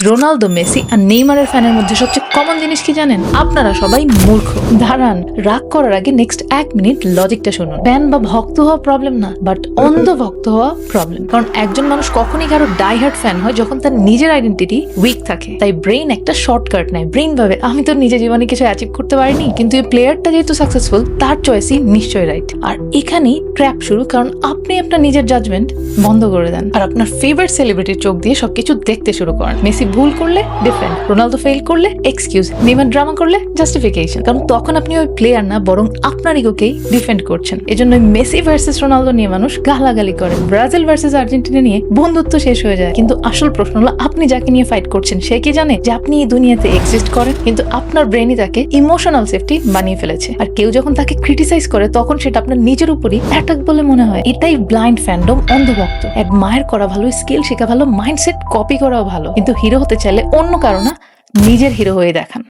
Ronaldo, Messi আর নেইমারের ফ্যানের মধ্যে সবচেয়ে কমন জিনিস কি জানেন? আপনারা সবাই মূর্খ। দাঁড়ান, রাগ করার আগে নেক্সট 1 মিনিট লজিকটা শুনুন। ফ্যান বা ভক্ত হওয়া প্রবলেম না, বাট অন্ধ ভক্ত হওয়া প্রবলেম। কারণ একজন মানুষ কখনই কারো ডাইহার্ট ফ্যান হয় যখন তার নিজের আইডেন্টিটি উইক থাকে। তাই ব্রেইন একটা শর্টকাট নেয়। ব্রেইন ভাবে আমি তো নিজের জীবনে কিছু অ্যাচিভ করতে পারিনি, কিন্তু এই প্লেয়ারটা যেহেতু সাকসেসফুল, তার চয়েসই নিশ্চয়ই রাইট। আর এখানেই ট্র্যাপ শুরু, কারণ আপনি আপনার নিজের জাজমেন্ট বন্ধ করে দেন আর আপনার ফেভারিট সেলিব্রিটির চোখ দিয়ে সবকিছু দেখতে শুরু করেন। মেসি ভুল করলে ডিফেন্ড, রোনালদো ফেল করলে এক্সকিউজ, নেইমার ড্রামা করলে জাস্টিফিকেশন। কারণ তখন আপনি ওই প্লেয়ার না, বরং আপনার ইগোকেই ডিফেন্ড করছেন। এজন্য মেসি ভার্সেস রোনালদো নিয়ে মানুষ গালাগালি করে, ব্রাজিল ভার্সেস আর্জেন্টিনা নিয়ে বন্ধুত্ব শেষ হয়ে যায়। কিন্তু আসল প্রশ্ন হলো, আপনি যাকে নিয়ে ফাইট করছেন সে কি জানে যে আপনি এই দুনিয়াতে এক্সিস্ট করেন? কিন্তু আপনার ব্রেনই তাকে ইমোশনাল সেফটি বানিয়ে ফেলেছে। আর কেউ যখন তাকে ক্রিটিসাইজ করে, তখন সেটা আপনার নিজের উপরই অ্যাটাক বলে মনে হয়। এটাই ব্লাইন্ড ফ্যান্ডম, অন্ধভক্ত। অ্যাডমায়ার করা ভালো, স্কিল শেখা ভালো, মাইন্ডসেট কপি করাও ভালো, কিন্তু হিরো হতে চাইলে অন্য কারো না, নিজের হিরো হয়ে দেখান।